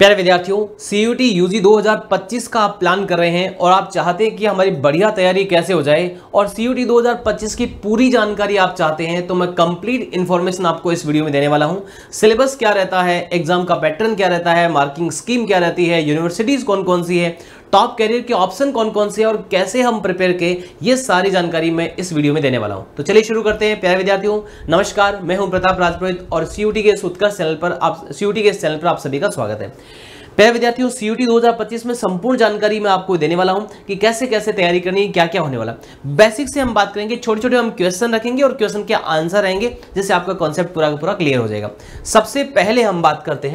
प्यारे विद्यार्थियों, CUT UG 2025 का आप प्लान कर रहे हैं और आप चाहते हैं कि हमारी बढ़िया तैयारी कैसे हो जाए और सीयूटी 2025 की पूरी जानकारी आप चाहते हैं, तो मैं कंप्लीट इन्फॉर्मेशन आपको इस वीडियो में देने वाला हूं। सिलेबस क्या रहता है, एग्जाम का पैटर्न क्या रहता है, मार्किंग स्कीम क्या रहती है, यूनिवर्सिटीज कौन कौन सी है, टॉप कैरियर के ऑप्शन कौन कौन से हैं और कैसे हम प्रिपेयर के, ये सारी जानकारी मैं इस वीडियो में देने वाला हूं। तो चलिए शुरू करते हैं। प्यारे विद्यार्थियों, नमस्कार, मैं हूं प्रताप राजपुरोहित और सीयूटी के उत्कर्ष चैनल पर आप सभी का स्वागत है। प्यारे विद्यार्थियों, सीयूटी 2025 में संपूर्ण जानकारी मैं आपको देने वाला हूं कि कैसे कैसे तैयारी करनी है, क्या क्या होने वाला। बेसिक से हम बात करेंगे, छोटे छोटे हम क्वेश्चन रखेंगे और क्वेश्चन के आंसर रहेंगे, जिससे आपका कॉन्सेप्ट पूरा का पूरा क्लियर हो जाएगा। सबसे पहले हम बात करते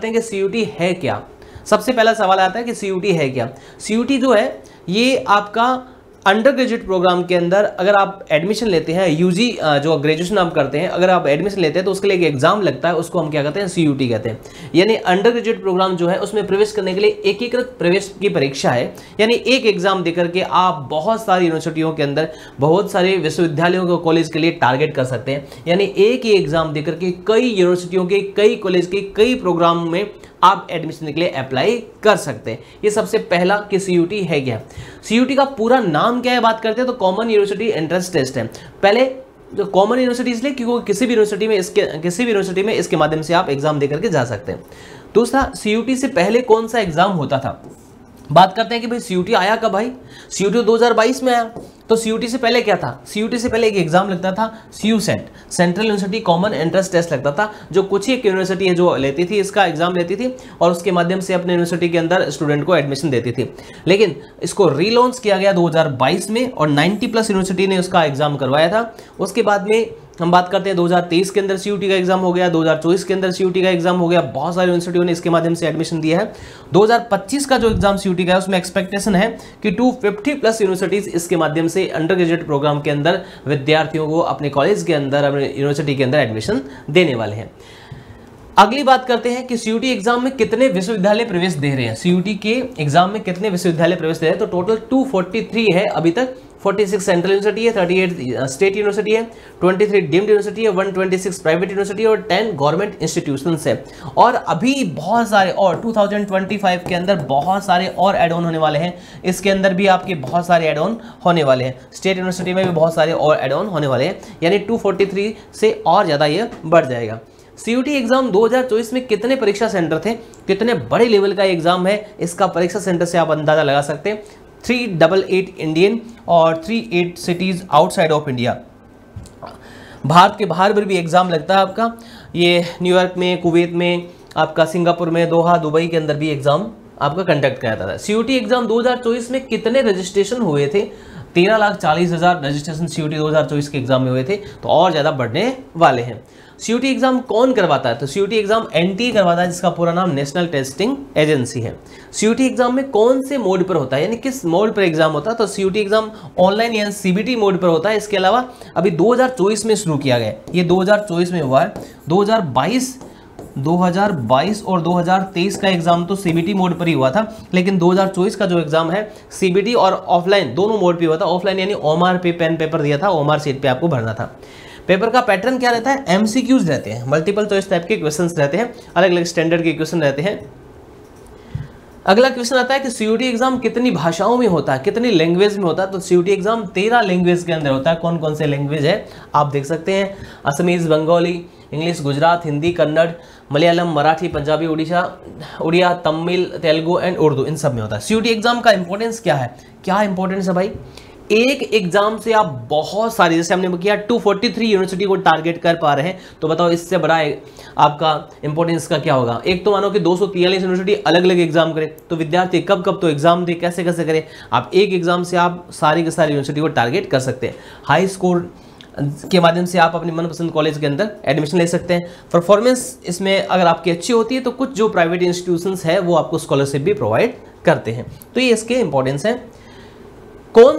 हैं कि सीयूटी है क्या। सबसे पहला सवाल आता है कि सीयूटी है क्या। सीयूटी जो है ये आपका अंडर ग्रेजुएट प्रोग्राम के अंदर अगर आप एडमिशन लेते हैं, यूजी जो ग्रेजुएशन आप करते हैं, अगर आप एडमिशन लेते हैं तो उसके लिए एक एग्जाम लगता है, उसको हम क्या कहते हैं, सीयूटी कहते हैं। यानी अंडर ग्रेजुएट प्रोग्राम जो है उसमें प्रवेश करने के लिए एकीकृत प्रवेश की परीक्षा है। यानी एक एग्जाम देकर के आप बहुत सारी यूनिवर्सिटियों के अंदर, बहुत सारे विश्वविद्यालयों को, कॉलेज के लिए टारगेट कर सकते हैं। यानी एक ही एग्जाम देकर के कई यूनिवर्सिटियों के, कई कॉलेज के, कई प्रोग्राम में आप एडमिशन के लिए अप्लाई कर सकते हैं। ये सबसे पहला कि सीयूटी है क्या। सीयूटी का पूरा नाम क्या है, बात करते हैं तो कॉमन यूनिवर्सिटी एंट्रेंस टेस्ट है। पहले जो कॉमन यूनिवर्सिटी इसलिए क्योंकि किसी भी यूनिवर्सिटी में इसके माध्यम से आप एग्जाम देकर के जा सकते हैं। दूसरा, सीयूटी से पहले कौन सा एग्जाम होता था। बात करते हैं कि भाई सीयूटी आया कब भाई। सीयूटी 2022 में आया। तो सीयूटी से पहले क्या था, सीयूटी से पहले एक एग्जाम लगता था CUCET, central university common entrance test लगता था, जो कुछ ही यूनिवर्सिटी है जो लेती थी, इसका एग्जाम लेती थी और उसके माध्यम से अपने यूनिवर्सिटी के अंदर स्टूडेंट को एडमिशन देती थी। लेकिन इसको रीलॉन्च किया गया 2022 में और 90+ यूनिवर्सिटी ने उसका एग्जाम करवाया था। उसके बाद में हम बात करते हैं 2023 के अंदर सीयूटी का एग्जाम हो गया, 2024 के अंदर सीयूटी का एग्जाम हो गया, बहुत सारी यूनिवर्सिटियों ने इसके माध्यम से एडमिशन दिया है। 2025 का जो एग्जाम सीयूटी का है उसमें एक्सपेक्टेशन है कि 250+ यूनिवर्सिटीज इसके माध्यम से अंडर ग्रेजुएट प्रोग्राम के अंदर विद्यार्थियों को अपने कॉलेज के अंदर, अपने यूनिवर्सिटी के अंदर एडमिशन देने वाले हैं। अगली बात करते हैं कि सीयूटी एग्जाम में कितने विश्वविद्यालय प्रवेश दे रहे हैं। सीयूटी के एग्जाम में कितने विश्वविद्यालय प्रवेश दे रहे हैं, तो टोटल 243 है अभी तक। 46 सेंट्रल यूनिवर्सिटी है, 38 स्टेट यूनिवर्सिटी है, 23 डीम्ड यूनिवर्सिटी है, 126 प्राइवेट यूनिवर्सिटी और 10 गवर्नमेंट इंस्टीट्यूशंस है। और अभी बहुत सारे और 2025 के अंदर बहुत सारे और एड ऑन होने वाले हैं। इसके अंदर भी आपके बहुत सारे एड ऑन होने वाले हैं। स्टेट यूनिवर्सिटी में भी बहुत सारे और एड ऑन होने वाले हैं, यानी 243 से और ज़्यादा ये बढ़ जाएगा। सीयूटी एग्जाम 2024 में कितने परीक्षा सेंटर थे, कितने बड़े लेवल का एग्जाम है, इसका परीक्षा सेंटर से आप अंदाजा लगा सकते हैं। 388 इंडियन और 38 cities outside of India. Bharat के बाहर भी एग्जाम लगता है आपका। ये न्यूयॉर्क में, कुवैत में, आपका सिंगापुर में, दोहा, दुबई के अंदर भी एग्जाम आपका कंडक्ट किया जाता है। सीयूटी एग्जाम 2024 में कितने रजिस्ट्रेशन हुए थे, 13,40,000 रजिस्ट्रेशन सीयूटी 2024 के एग्जाम में हुए थे, तो और ज़्यादा बढ़ने वाले हैं। सीयूटी एग्जाम कौन करवाता है, तो सीयूटी एग्जाम एनटीए करवाता है, जिसका पूरा नाम नेशनल टेस्टिंग एजेंसी है। सीयूटी एग्जाम में कौन से मोड पर होता है, यानी किस मोड पर एग्जाम होता है, तो सीयूटी एग्जाम ऑनलाइन या सीबीटी मोड पर होता है। इसके अलावा अभी 2024 में शुरू किया गया, ये 2024 में हुआ है। 2022 और 2023 का एग्जाम तो सीबीटी मोड पर ही हुआ था, लेकिन 2024 का जो एग्जाम है सीबीटी और ऑफलाइन दोनों मोड पे हुआ था। ऑफलाइन यानी ओएमआर पे पेन पेपर दिया था, ओएमआर सीट पे आपको भरना था। पेपर का पैटर्न क्या रहता है, एमसीक्यूज रहते हैं, मल्टीपल चॉइस टाइप के क्वेश्चंस रहते हैं, अलग अलग स्टैंडर्ड के क्वेश्चन रहते हैं। अगला क्वेश्चन आता है कि सीयूटी एग्जाम कितनी भाषाओं में होता है, कितनी लैंग्वेज में होता है, तो सीयूटी एग्जाम 13 लैंग्वेज के अंदर होता है। कौन कौन से लैंग्वेज है आप देख सकते हैं, असमीज, बंगाली, इंग्लिश, गुजरात, हिंदी, कन्नड़, मलयालम, मराठी, पंजाबी, उड़िया, तमिल, तेलुगु एंड उर्दू, इन सब में होता है। सीयूटी एग्जाम का इंपॉर्टेंस क्या है, क्या इंपॉर्टेंस है भाई। एक एग्जाम से आप बहुत सारी, जैसे हमने किया 243 यूनिवर्सिटी को टारगेट कर पा रहे हैं, तो बताओ इससे बड़ा आपका इंपॉर्टेंस का क्या होगा। एक तो मानो कि 243 यूनिवर्सिटी अलग अलग एग्जाम करे, तो विद्यार्थी कब कब तो एग्जाम दे, कैसे कैसे करे। आप एक एग्जाम से आप सारी के सारी यूनिवर्सिटी को टारगेट कर सकते हैं। हाई स्कोर के माध्यम से आप अपनी मनपसंद कॉलेज के अंदर एडमिशन ले सकते हैं। परफॉर्मेंस इसमें अगर आपकी अच्छी होती है तो कुछ जो प्राइवेट इंस्टीट्यूशंस है वो आपको स्कॉलरशिप भी प्रोवाइड करते हैं। तो ये इसके इंपॉर्टेंस है। कौन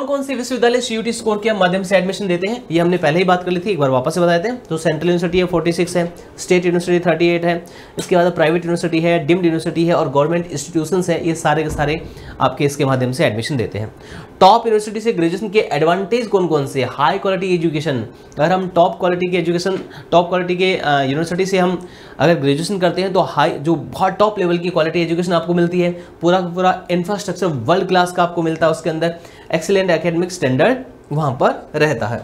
कौन से विश्वविद्यालय सीयूटी स्कोर के माध्यम से एडमिशन देते हैं, ये हमने पहले ही बात कर ली थी, एक बार वापस से बता देते हैं। तो सेंट्रल यूनिवर्सिटी है 46 है, स्टेट यूनिवर्सिटी 38 है, इसके बाद प्राइवेट यूनिवर्सिटी है, डीम्ड यूनिवर्सिटी है और गवर्नमेंट इंस्टीट्यूशंस है, ये सारे के सारे आपके इसके माध्यम से एडमिशन देते हैं। टॉप यूनिवर्सिटी से ग्रेजुएशन के एडवांटेज कौन कौन से? हाई क्वालिटी एजुकेशन, अगर हम टॉप क्वालिटी के एजुकेशन, टॉप क्वालिटी के यूनिवर्सिटी से हम अगर ग्रेजुएशन करते हैं तो हाई, जो बहुत टॉप लेवल की क्वालिटी एजुकेशन आपको मिलती है, पूरा पूरा इंफ्रास्ट्रक्चर वर्ल्ड क्लास का आपको मिलता है, उसके अंदर एक्सीलेंट एकेडमिक स्टैंडर्ड वहाँ पर रहता है।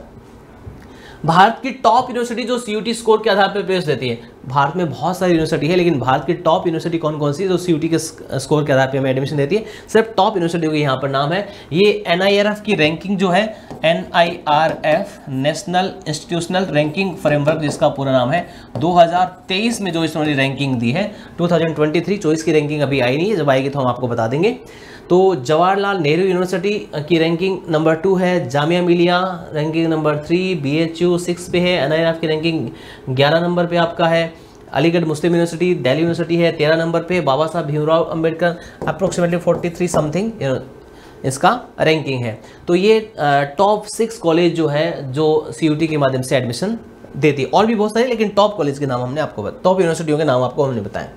भारत की टॉप यूनिवर्सिटी जो सीयूटी स्कोर के आधार पर प्रवेश देती है, भारत में बहुत सारी यूनिवर्सिटी है, लेकिन भारत की टॉप यूनिवर्सिटी कौन कौन सी है जो सीयूटी के स्कोर के आधार पर हमें एडमिशन देती है? सिर्फ टॉप यूनिवर्सिटी के यहाँ पर नाम है। ये NIRF की रैंकिंग जो है, NIRF national institutional ranking framework जिसका पूरा नाम है, 2023 में जो इन्होंने रैंकिंग दी है, 2023-24 की रैंकिंग अभी आई नहीं है, जब आएगी तो हम आपको बता देंगे। तो जवाहरलाल नेहरू यूनिवर्सिटी की रैंकिंग नंबर 2 है, Jamia Millia ranking number 3, BHU 6 पे है, NIRF की रैंकिंग 11 नंबर पे आपका है, अलीगढ़ मुस्लिम यूनिवर्सिटी दिल्ली यूनिवर्सिटी है 13 नंबर पे, बाबा साहब भीमराव अंबेडकर अप्रोक्सीमेटली 43 समथिंग इसका रैंकिंग है। तो ये टॉप 6 कॉलेज जो है जो सीयूटी के माध्यम से एडमिशन देती है, और भी बहुत सारे, लेकिन टॉप कॉलेज के नाम हमने आपको, टॉप यूनिवर्सिटियों के नाम आपको हमने बताए।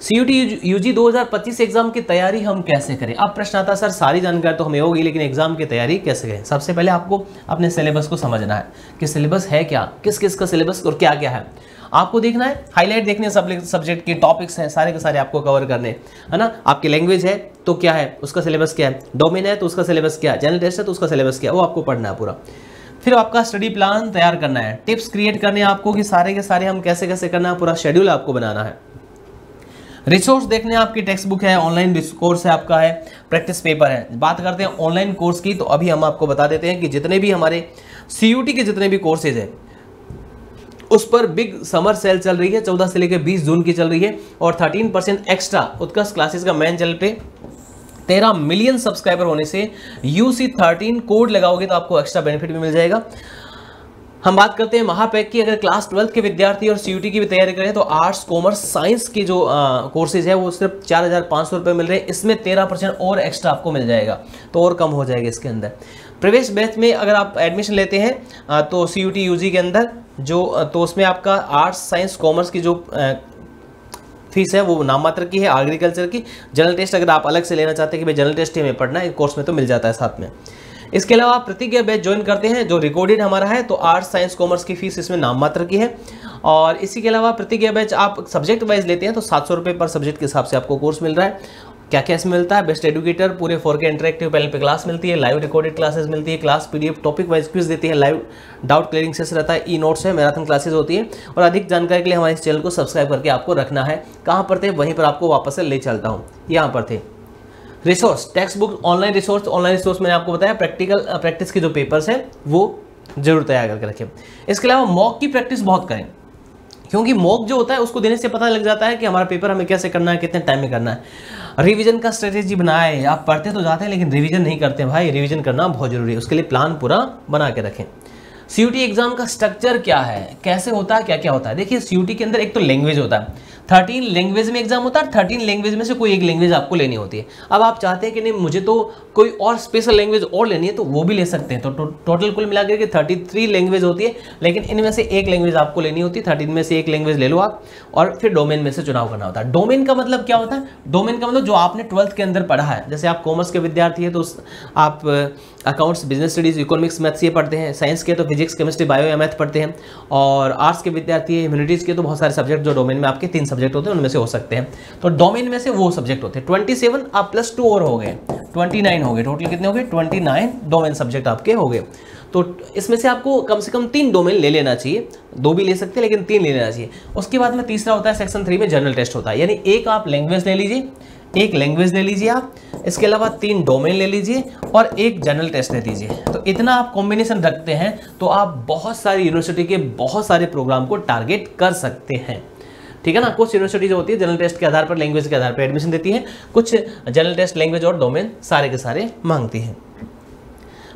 सीयूटी यूजी 2025 एग्जाम की तैयारी हम कैसे करें? अब प्रश्न आता है सर सारी जानकारी तो हमें होगी, लेकिन एग्जाम की तैयारी कैसे करें? सबसे पहले आपको अपने सिलेबस को समझना है कि सिलेबस है क्या, किस किस का सिलेबस और क्या क्या है आपको देखना है। हाईलाइट देखने सब्जेक्ट के टॉपिक्स हैं, सारे के सारे आपको कवर करने, है ना। आपकी लैंग्वेज है तो क्या है, उसका सिलेबस क्या है, डोमेन है तो उसका सिलेबस क्या है, जनरल टेस्ट है तो उसका सिलेबस क्या है, वो आपको पढ़ना है पूरा। फिर आपका स्टडी प्लान तैयार करना है, टिप्स क्रिएट करने हैं आपको कि सारे के सारे हम कैसे कैसे करना है, पूरा शेड्यूल आपको बनाना है। रिसोर्स देखने आपकी टेक्स्ट बुक है, ऑनलाइन कोर्स है आपका, है प्रैक्टिस पेपर है। बात करते हैं ऑनलाइन कोर्स की, तो अभी हम आपको बता देते हैं कि जितने भी हमारे सीयूटी के जितने भी कोर्सेज हैं उस पर बिग समर सेल चल रही है, 14 से लेकर 20 जून की चल रही है, और 13% एक्स्ट्रा उत्कर्ष क्लासेस का मेन चैनल पे 13 मिलियन सब्सक्राइबर होने से UC13 कोड लगाओगे तो आपको एक्स्ट्रा बेनिफिट भी मिल जाएगा। हम बात करते हैं महापैक की, अगर क्लास 12 के विद्यार्थी और सीयूटी की भी तैयारी करें तो आर्ट्स कॉमर्स साइंस की जो कोर्सेज है वो सिर्फ 4,500 रुपये मिल रहे हैं, इसमें 13% और एक्स्ट्रा आपको मिल जाएगा, तो और कम हो जाएगा इसके अंदर। प्रवेश बैच में अगर आप एडमिशन लेते हैं तो सीयूटी यूजी के अंदर जो, तो उसमें आपका आर्ट्स साइंस कॉमर्स की जो फीस है वो नाम मात्र की है, एग्रीकल्चर की। जनरल टेस्ट अगर आप अलग से लेना चाहते हैं कि भाई जनरल टेस्ट ही हमें पढ़ना है, कोर्स में तो मिल जाता है साथ में। इसके अलावा आप प्रतिज्ञा बैच ज्वाइन करते हैं जो रिकॉर्डेड हमारा है, तो आर्ट्स साइंस कॉमर्स की फीस इसमें नाम मात्र की है। और इसी के अलावा प्रतिज्ञा बैच आप सब्जेक्ट वाइज लेते हैं तो 700 रुपये पर सब्जेक्ट के हिसाब से आपको कोर्स मिल रहा है। क्या क्या इसमें मिलता है? बेस्ट एजुकेटर, पूरे 4K इंटरेक्टिव पैनल पे क्लास मिलती है, लाइव रिकॉर्डेड क्लासेस मिलती है, class PDF topic wise quiz देती है, लाइव डाउट क्लियरिंग सेशन रहता है, ई-नोट्स है, मैराथन क्लासेस होती है। और अधिक जानकारी के लिए हमारे इस चैनल को सब्सक्राइब करके आपको रखना है। कहाँ पर थे वहीं पर आपको वापस से ले चलता हूँ, यहाँ पर थे। Resource text book, online resource मैंने आपको बताया, प्रैक्टिस के जो पेपर्स हैं वो जरूर तैयार करके रखें। इसके अलावा मॉक की प्रैक्टिस बहुत करें, क्योंकि मॉक जो होता है उसको देने से पता लग जाता है कि हमारा पेपर हमें कैसे करना है, कितने टाइम में करना है। रिवीजन का स्ट्रेटेजी बनाए, आप पढ़ते तो जाते हैं लेकिन रिवीजन नहीं करते भाई, रिवीजन करना बहुत जरूरी है, उसके लिए प्लान पूरा बना के रखें। सीयूटी एग्जाम का स्ट्रक्चर क्या है, कैसे होता है, क्या क्या होता है? देखिए सीयूटी के अंदर एक तो लैंग्वेज होता है, 13 लैंग्वेज में एग्जाम होता है, 13 लैंग्वेज में से कोई एक लैंग्वेज आपको लेनी होती है। अब आप चाहते हैं कि नहीं मुझे तो कोई और स्पेशल लैंग्वेज और लेनी है तो वो भी ले सकते हैं। तो टोटल कुल मिलाकर के 33 लैंग्वेज होती है, लेकिन इनमें से एक लैंग्वेज आपको लेनी होती है। 13 में से एक लैंग्वेज ले लो आप, और फिर डोमेन में से चुनाव करना होता है। डोमेन का मतलब क्या होता है? डोमेन का मतलब जो आपने 12th के अंदर पढ़ा है। जैसे आप कॉमर्स के विद्यार्थी हैं तो आप accounts, business studies, economics, maths ये पढ़ते हैं। साइंस के तो फिजिक्स, केमिस्ट्री, बायो या मैथ पढ़ते हैं। और आर्ट्स के विद्यार्थी है, ह्यूमैनिटीज़ के तो बहुत सारे सब्जेक्ट जो डोमेन में आपके 3 सब्जेक्ट होते हैं उनमें से हो सकते हैं। तो डोमेन में से वो सब्जेक्ट होते हैं। 27 आप +2 और हो गए, 29 हो गए। टोटल कितने हो गए? 29 डोमेन सब्जेक्ट आपके हो गए। तो इसमें से आपको कम से कम 3 डोमेन ले लेना चाहिए, 2 भी ले सकते हैं लेकिन 3 ले लेना चाहिए। उसके बाद में तीसरा होता है सेक्शन 3 में जनरल टेस्ट होता है, यानी एक आप लैंग्वेज ले लीजिए, एक लैंग्वेज ले लीजिए आप, इसके अलावा 3 डोमेन ले लीजिए और एक जनरल टेस्ट ले लीजिए। तो इतना आप कॉम्बिनेशन रखते हैं तो आप बहुत सारी यूनिवर्सिटी के बहुत सारे प्रोग्राम को टारगेट कर सकते हैं, ठीक है ना। कुछ यूनिवर्सिटी जो होती है जनरल टेस्ट के आधार पर, लैंग्वेज के आधार पर एडमिशन देती है, कुछ जनरल टेस्ट, लैंग्वेज और डोमेन सारे के सारे मांगती है।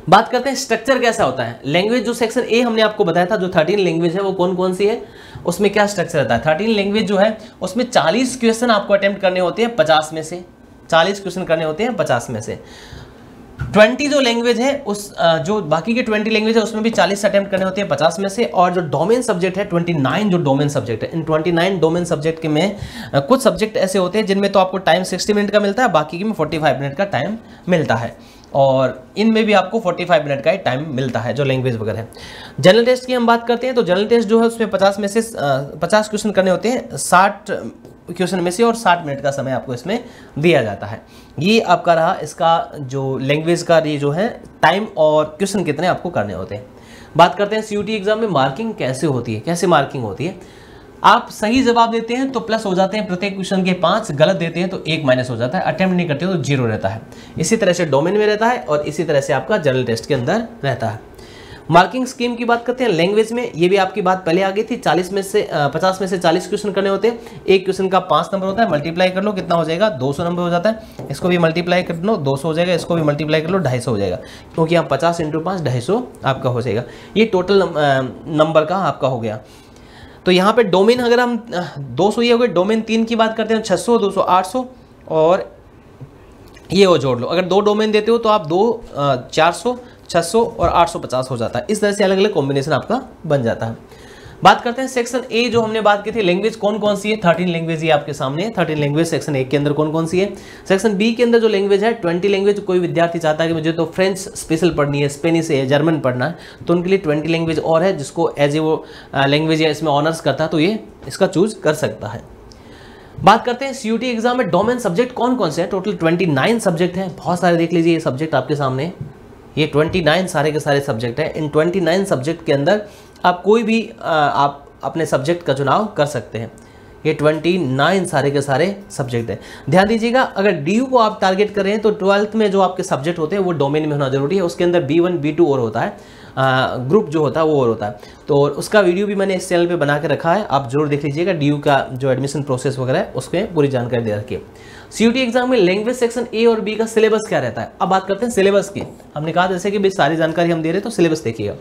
बात करते हैं स्ट्रक्चर कैसा होता है। लैंग्वेज जो सेक्शन ए हमने आपको बताया था, जो 13 लैंग्वेज है वो कौन कौन सी है, उसमें क्या स्ट्रक्चर रहता है। 13 लैंग्वेज जो है उसमें 40 क्वेश्चन आपको अटेम्प्ट करने होते हैं 50 में से, 40 क्वेश्चन करने होते हैं 50 में से। 20 जो लैंग्वेज है उस जो बाकी के 20 लैंग्वेज है उसमें भी 40 अटेम्प्ट करने होते हैं 50 में से। और जो डोमेन सब्जेक्ट है 29 जो डोमेन सब्जेक्ट है, इन 29 डोमेन सब्जेक्ट के में कुछ सब्जेक्ट ऐसे होते हैं जिनमें तो आपको टाइम 60 मिनट का मिलता है, बाकी में 45 मिनट का टाइम मिलता है। और इनमें भी आपको 45 मिनट का ही टाइम मिलता है जो लैंग्वेज वगैरह है। जनरल टेस्ट की हम बात करते हैं तो जनरल टेस्ट जो है उसमें 50 में से 50 क्वेश्चन करने होते हैं, 60 क्वेश्चन में से, और 60 मिनट का समय आपको इसमें दिया जाता है। ये आपका रहा इसका जो लैंग्वेज का ये जो है टाइम और क्वेश्चन कितने आपको करने होते हैं। बात करते हैं सीयूटी एग्जाम में मार्किंग कैसे होती है, कैसे मार्किंग होती है। आप सही जवाब देते हैं तो प्लस हो जाते हैं प्रत्येक क्वेश्चन के 5, गलत देते हैं तो 1 माइनस हो जाता है, अटेम्प्ट नहीं करते हो तो 0 रहता है। इसी तरह से डोमेन में रहता है और इसी तरह से आपका जनरल टेस्ट के अंदर रहता है। मार्किंग स्कीम की बात करते हैं लैंग्वेज में, ये भी आपकी बात पहले आ गई थी, 50 में से 40 क्वेश्चन करने होते हैं। एक क्वेश्चन का 5 नंबर होता है, मल्टीप्लाई कर लो कितना हो जाएगा, 200 नंबर हो जाता है। इसको भी मल्टीप्लाई कर लो 200 हो जाएगा, इसको भी मल्टीप्लाई कर लो 250 हो जाएगा, क्योंकि यहाँ 50 × 5 250 आपका हो जाएगा। ये टोटल नंबर का आपका हो गया। तो यहाँ पे डोमेन अगर हम 200 ये हो गए, डोमेन 3 की बात करते हैं 600, 200, 800 और ये वो जोड़ लो। अगर 2 डोमेन देते हो तो आप 2 400, 600 और 850 हो जाता है। इस तरह से अलग अलग कॉम्बिनेशन आपका बन जाता है। बात करते हैं सेक्शन ए, जो हमने बात की थी लैंग्वेज कौन कौन सी है, 13 लैंग्वेज ये आपके सामने है। 13 लैंग्वेज सेक्शन ए के अंदर कौन कौन सी है। सेक्शन बी के अंदर जो लैंग्वेज है 20 लैंग्वेज। कोई विद्यार्थी चाहता है कि मुझे तो फ्रेंच स्पेशल पढ़नी है, स्पेनिश है, जर्मन पढ़ना है, तो उनके लिए 20 लैंग्वेज और है, जिसको एज ए वो लैंग्वेज या इसमें ऑनर्स करता है तो ये इसका चूज कर सकता है। बात करते हैं सीयूटी एग्जाम में डोमेन सब्जेक्ट कौन कौन से हैं। टोटल 29 सब्जेक्ट हैं, बहुत सारे देख लीजिए ये सब्जेक्ट आपके सामने, ये 29 सारे के सारे सब्जेक्ट हैं। इन 29 सब्जेक्ट के अंदर आप कोई भी आप अपने सब्जेक्ट का चुनाव कर सकते हैं। ये 29 सारे के सारे सब्जेक्ट हैं। ध्यान दीजिएगा, अगर डीयू को आप टारगेट कर रहे हैं तो 12th में जो आपके सब्जेक्ट होते हैं वो डोमेन में होना जरूरी है। उसके अंदर B1 B2 और होता है, ग्रुप जो होता है वो और होता है, तो उसका वीडियो भी मैंने इस चैनल पे बना के रखा है, आप जरूर देख लीजिएगा। डीयू का जो एडमिशन प्रोसेस वगैरह है उसमें पूरी जानकारी दे रखी है। सीयूटी एग्जाम में लैंग्वेज सेक्शन ए और बी का सिलेबस क्या रहता है। अब बात करते हैं सिलेबस की। हमने कहा जैसे कि भाई सारी जानकारी हम दे रहे हैं तो सिलेबस देखिएगा।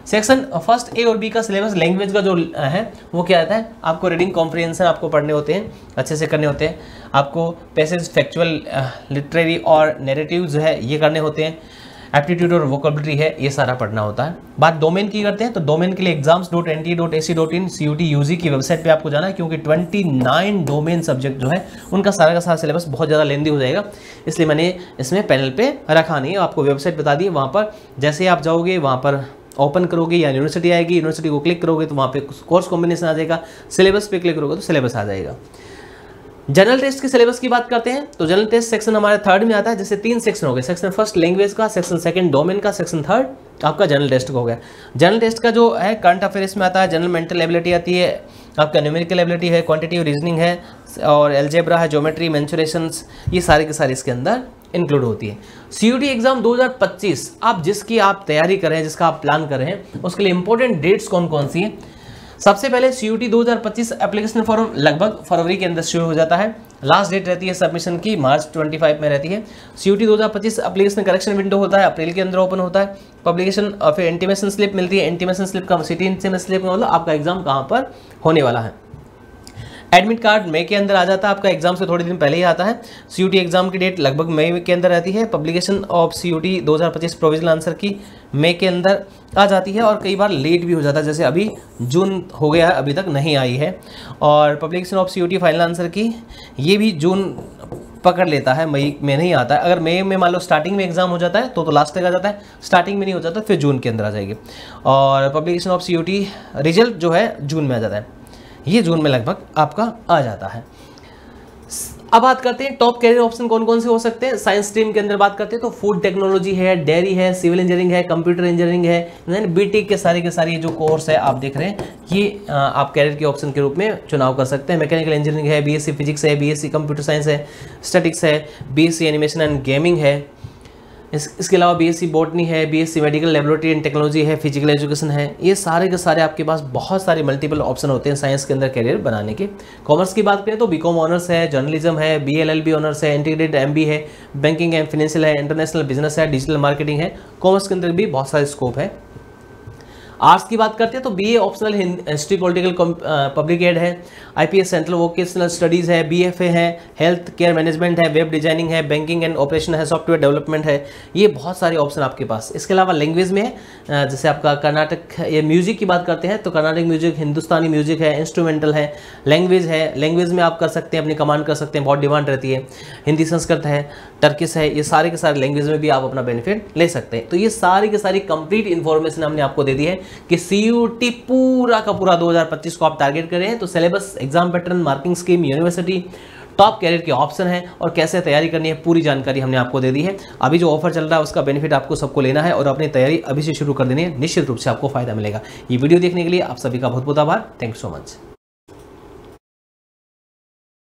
सेक्शन फर्स्ट ए और बी का सिलेबस लैंग्वेज का जो है वो क्या रहता है, आपको रीडिंग कॉम्प्रिहेंशन आपको पढ़ने होते हैं, अच्छे से करने होते हैं। आपको पैसेज, फैक्चुअल, लिटरेरी और नैरेटिव जो है ये करने होते हैं। एप्टीट्यूड और वोकेबलरी है, ये सारा पढ़ना होता है। बात डोमेन की करते हैं तो डोमेन के लिए exams.nt.ac.in सीयूटी यूजी की वेबसाइट पे आपको जाना है, क्योंकि 29 डोमेन सब्जेक्ट जो है उनका सारा का सारा सिलेबस बहुत ज़्यादा लेंदी हो जाएगा, इसलिए मैंने इसमें पैनल पे रखा नहीं है। आपको वेबसाइट बता दी, वहाँ पर जैसे आप जाओगे वहाँ पर ओपन करोगे या यूनिवर्सिटी आएगी, यूनिवर्सिटी को क्लिक करोगे तो वहाँ पे कोर्स कॉम्बिनेशन आ जाएगा, सिलेबस पे क्लिक करोगे तो सिलेबस आ जाएगा। जनरल टेस्ट के सिलेबस की बात करते हैं तो जनरल टेस्ट सेक्शन हमारे 3rd में आता है, जैसे 3 सेक्शन हो गए, सेक्शन फर्स्ट लैंग्वेज का, सेक्शन सेकंड डोमेन का, सेक्शन 3rd आपका जनरल टेस्ट का हो गया। जनरल टेस्ट का जो है करंट अफेयर्स में आता है, जनरल मेंटल एबिलिटी आती है, आपका न्यूमेरिकल एबिलिटी है, क्वांटिटेटिव रीजनिंग है और एल्जेब्रा है, ज्योमेट्री, मेंसुरेशंस, ये सारे के सारे इसके अंदर इंक्लूड होती है। सीयूटी एग्जाम 2025 आप जिसकी आप तैयारी कर रहे हैं, जिसका आप प्लान कर रहे हैं, उसके लिए इंपॉर्टेंट डेट्स कौन कौन सी हैं। सबसे पहले सीयूटी 2025 एप्लीकेशन फॉर्म लगभग फरवरी के अंदर शुरू हो जाता है। लास्ट डेट रहती है सबमिशन की मार्च 25 में रहती है। सीयूटी 2025 एप्लीकेशन करेक्शन विंडो होता है, अप्रैल के अंदर ओपन होता है। पब्लिकेशन और फिर इंटीमेशन स्लिप मिलती है, इंटीमेशन स्लिप का सिटी इंटीमेशन स्लिप में मतलब आपका एग्जाम कहाँ पर होने वाला है। एडमिट कार्ड मई के अंदर आ जाता है, आपका एग्जाम से थोड़े दिन पहले ही आता है। सीयूटी एग्जाम की डेट लगभग मई के अंदर रहती है। Publication of CUET 2025 provisional answer key मई के अंदर आ जाती है और कई बार लेट भी हो जाता है, जैसे अभी जून हो गया है, अभी तक नहीं आई है। और publication of CUET final answer key ये भी जून पकड़ लेता है, मई में नहीं आता है। अगर मई में मान लो स्टार्टिंग में एग्जाम हो जाता है तो लास्ट तक आ जाता है, स्टार्टिंग में नहीं हो जाता फिर जून के अंदर आ जाएगी। और पब्लिकेशन ऑफ सीयूटी रिजल्ट जो है जून में आ जाता है, ये जून में लगभग आपका आ जाता है। अब बात करते हैं टॉप कैरियर ऑप्शन कौन कौन से हो सकते हैं। साइंस स्ट्रीम के अंदर बात करते हैं तो फूड टेक्नोलॉजी है, डेयरी है, सिविल इंजीनियरिंग है, कंप्यूटर इंजीनियरिंग है, बीटेक के सारे जो कोर्स है आप देख रहे हैं, ये आप कैरियर के ऑप्शन के रूप में चुनाव कर सकते हैं। मैकेनिकल इंजीनियरिंग है, बीएससी फिजिक्स है, बीएससी कंप्यूटर साइंस है, स्टैटिक्स है, बीएससी एनिमेशन एंड गेमिंग है, इसके अलावा बीएससी बॉटनी है, BSc medical laboratory and technology है, फिजिकल एजुकेशन है। ये सारे के सारे आपके पास बहुत सारे मल्टीपल ऑप्शन होते हैं साइंस के अंदर कैरियर बनाने के। कॉमर्स की बात करें तो बीकॉम ऑनर्स है, जर्नलिज्म है, बीएलएलबी ऑनर्स है, इंटीग्रेटेड एमबी है, बैंकिंग एंड फाइनेंशियल है, इंटरनेशनल बिजनेस है, डिजिटल मार्केटिंग है। कॉमर्स के अंदर भी बहुत सारे स्कोप है। आर्ट्स की बात करते हैं तो BA optional history political public ad है, आईपीएस सेंट्रल वोकेशनल स्टडीज़ है, बीएफए है, हेल्थ केयर मैनेजमेंट है, वेब डिजाइनिंग है, बैंकिंग एंड ऑपरेशन है, सॉफ्टवेयर डेवलपमेंट है। ये बहुत सारे ऑप्शन आपके पास। इसके अलावा लैंग्वेज में है, जैसे आपका कर्नाटक, ये म्यूजिक की बात करते हैं तो कर्नाटक म्यूजिक, हिंदुस्तानी म्यूजिक है, इंस्ट्रूमेंटल है। लैंग्वेज है, लैंग्वेज में आप कर सकते हैं, अपनी कमांड कर सकते हैं, बहुत डिमांड रहती है। हिंदी, संस्कृत है, टर्किश है, ये सारे के सारे लैंग्वेज में भी आप अपना बेनिफिट ले सकते हैं। तो ये सारी की सारी कंप्लीट इन्फॉर्मेशन हमने आपको दे दी है कि सीयूटी पूरा का पूरा 2025 को आप टारगेट कर रहे हैं तो syllabus, exam pattern, marking scheme, university, top career के ऑप्शन है और कैसे तैयारी करनी है, पूरी जानकारी हमने आपको दे दी है। अभी जो ऑफर चल रहा है उसका बेनिफिट आपको सबको लेना है और अपनी तैयारी अभी से शुरू कर देनी है, निश्चित रूप से आपको फायदा मिलेगा। ये वीडियो देखने के लिए आप सभी का बहुत बहुत आभार। Thank you so much.